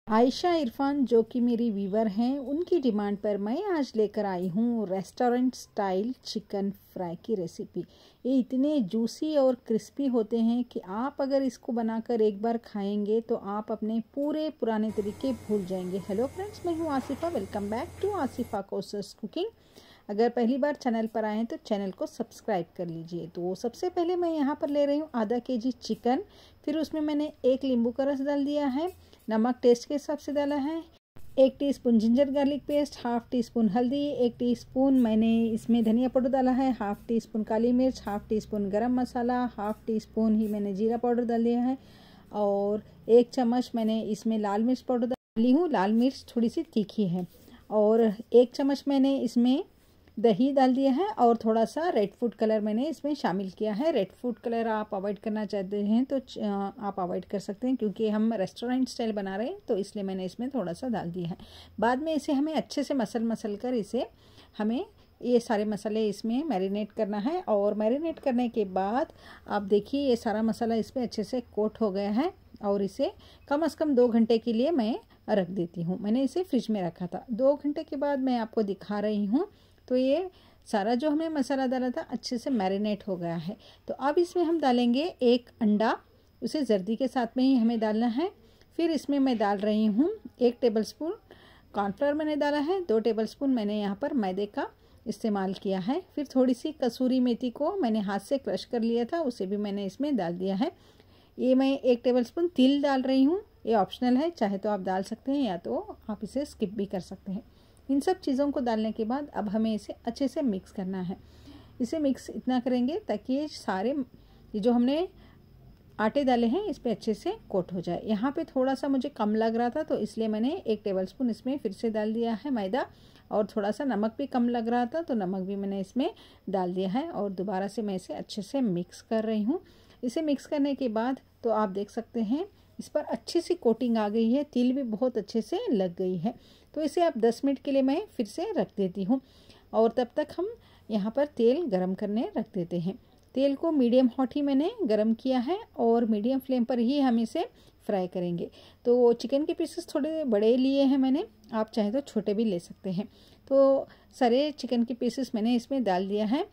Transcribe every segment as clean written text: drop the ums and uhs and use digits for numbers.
आयशा इरफान जो कि मेरी व्यूवर हैं, उनकी डिमांड पर मैं आज लेकर आई हूँ रेस्टोरेंट स्टाइल चिकन फ्राई की रेसिपी। ये इतने जूसी और क्रिस्पी होते हैं कि आप अगर इसको बनाकर एक बार खाएंगे तो आप अपने पूरे पुराने तरीके भूल जाएंगे। हेलो फ्रेंड्स, मैं हूँ Asifa. Welcome back to Asifa कोसस कुकिंग। अगर पहली बार चैनल पर आए हैं तो चैनल को सब्सक्राइब कर लीजिए। तो सबसे पहले मैं यहाँ पर ले रही हूँ आधा केजी चिकन। फिर उसमें मैंने 1 नींबू का रस डाल दिया है, नमक टेस्ट के हिसाब से डाला है, 1 teaspoon ginger garlic paste, half tea spoon हल्दी, 1 टीस्पून मैंने इसमें धनिया पाउडर डाला है, हाफ टी स्पून काली मिर्च, हाफ टी स्पून गरम मसाला, हाफ टी स्पून ही मैंने जीरा पाउडर डाल दिया है और 1 चम्मच मैंने इसमें लाल मिर्च पाउडर डाली हूँ। लाल मिर्च थोड़ी सी तीखी है। और 1 चम्मच मैंने इसमें दही डाल दिया है और थोड़ा सा रेड फूड कलर मैंने इसमें शामिल किया है। रेड फूड कलर आप अवॉइड करना चाहते हैं तो आप अवॉइड कर सकते हैं, क्योंकि हम रेस्टोरेंट स्टाइल बना रहे हैं तो इसलिए मैंने इसमें थोड़ा सा डाल दिया है। बाद में इसे हमें अच्छे से मसल कर इसे हमें ये सारे मसाले इसमें मैरिनेट करना है। और मैरिनेट करने के बाद आप देखिए ये सारा मसाला इसमें अच्छे से कोट हो गया है और इसे कम से कम 2 घंटे के लिए मैं रख देती हूँ। मैंने इसे फ्रिज में रखा था। 2 घंटे के बाद मैं आपको दिखा रही हूँ तो ये सारा जो हमने मसाला डाला था अच्छे से मैरिनेट हो गया है। तो अब इसमें हम डालेंगे 1 अंडा, उसे जर्दी के साथ में ही हमें डालना है। फिर इसमें मैं डाल रही हूँ 1 टेबलस्पून कॉर्नफ्लोर मैंने डाला है, 2 टेबलस्पून मैंने यहाँ पर मैदे का इस्तेमाल किया है। फिर थोड़ी सी कसूरी मेथी को मैंने हाथ से क्रश कर लिया था, उसे भी मैंने इसमें डाल दिया है। ये मैं 1 टेबलस्पून तिल डाल रही हूँ, ये ऑप्शनल है, चाहे तो आप डाल सकते हैं या तो आप इसे स्किप भी कर सकते हैं। इन सब चीज़ों को डालने के बाद अब हमें इसे अच्छे से मिक्स करना है। इसे मिक्स इतना करेंगे ताकि ये सारे ये जो हमने आटे डाले हैं इस पर अच्छे से कोट हो जाए। यहाँ पे थोड़ा सा मुझे कम लग रहा था तो इसलिए मैंने 1 टेबलस्पून इसमें फिर से डाल दिया है मैदा। और थोड़ा सा नमक भी कम लग रहा था तो नमक भी मैंने इसमें डाल दिया है और दोबारा से मैं इसे अच्छे से मिक्स कर रही हूँ। इसे मिक्स करने के बाद तो आप देख सकते हैं इस पर अच्छी सी कोटिंग आ गई है, तिल भी बहुत अच्छे से लग गई है। तो इसे अब 10 मिनट के लिए मैं फिर से रख देती हूँ और तब तक हम यहाँ पर तेल गरम करने रख देते हैं। तेल को मीडियम हॉट ही मैंने गरम किया है और मीडियम फ्लेम पर ही हम इसे फ्राई करेंगे। तो चिकन के पीसेस थोड़े बड़े लिए हैं मैंने, आप चाहे तो छोटे भी ले सकते हैं। तो सारे चिकन के पीसेस मैंने इसमें डाल दिया है।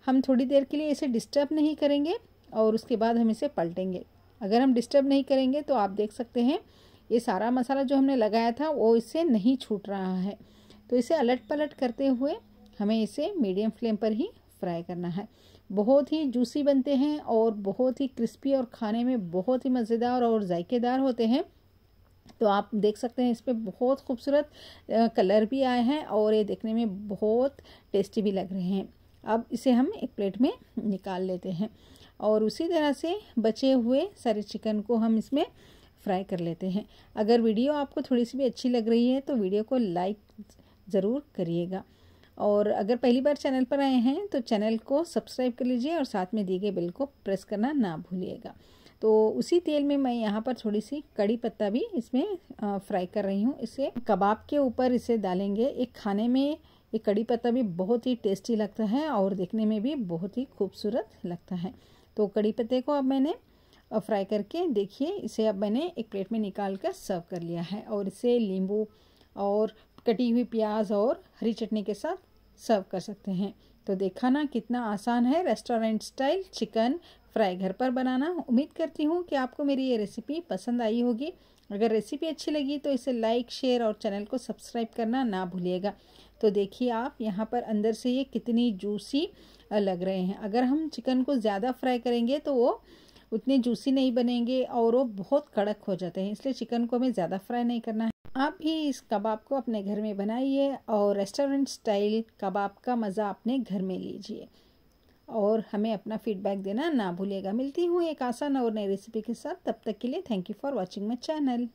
हम थोड़ी देर के लिए इसे डिस्टर्ब नहीं करेंगे और उसके बाद हम इसे पलटेंगे। अगर हम डिस्टर्ब नहीं करेंगे तो आप देख सकते हैं ये सारा मसाला जो हमने लगाया था वो इससे नहीं छूट रहा है। तो इसे अलट पलट करते हुए हमें इसे मीडियम फ्लेम पर ही फ्राई करना है। बहुत ही जूसी बनते हैं और बहुत ही क्रिस्पी और खाने में बहुत ही मज़ेदार और जायकेदार होते हैं। तो आप देख सकते हैं इस पर बहुत खूबसूरत कलर भी आए हैं और ये देखने में बहुत टेस्टी भी लग रहे हैं। अब इसे हम एक प्लेट में निकाल लेते हैं और उसी तरह से बचे हुए सारे चिकन को हम इसमें फ्राई कर लेते हैं। अगर वीडियो आपको थोड़ी सी भी अच्छी लग रही है तो वीडियो को लाइक ज़रूर करिएगा और अगर पहली बार चैनल पर आए हैं तो चैनल को सब्सक्राइब कर लीजिए और साथ में दिए गए बेल को प्रेस करना ना भूलिएगा। तो उसी तेल में मैं यहाँ पर थोड़ी सी कड़ी पत्ता भी इसमें फ्राई कर रही हूँ। इसे कबाब के ऊपर इसे डालेंगे। एक खाने में ये कड़ी पत्ता भी बहुत ही टेस्टी लगता है और देखने में भी बहुत ही खूबसूरत लगता है। तो कड़ी पत्ते को अब मैंने फ्राई करके देखिए इसे अब मैंने एक प्लेट में निकाल कर सर्व कर लिया है और इसे नींबू और कटी हुई प्याज और हरी चटनी के साथ सर्व कर सकते हैं। तो देखा ना कितना आसान है रेस्टोरेंट स्टाइल चिकन फ्राई घर पर बनाना। उम्मीद करती हूँ कि आपको मेरी ये रेसिपी पसंद आई होगी। अगर रेसिपी अच्छी लगी तो इसे लाइक शेयर और चैनल को सब्सक्राइब करना ना भूलिएगा। तो देखिए आप यहाँ पर अंदर से ये कितनी जूसी लग रहे हैं। अगर हम चिकन को ज़्यादा फ्राई करेंगे तो वो उतने जूसी नहीं बनेंगे और वो बहुत कड़क हो जाते हैं, इसलिए चिकन को हमें ज़्यादा फ्राई नहीं करना है। आप भी इस कबाब को अपने घर में बनाइए और रेस्टोरेंट स्टाइल कबाब का मज़ा अपने घर में लीजिए और हमें अपना फीडबैक देना ना भूलिएगा। मिलती हूँ एक आसान और नई रेसिपी के साथ, तब तक के लिए thank you for watching my channel.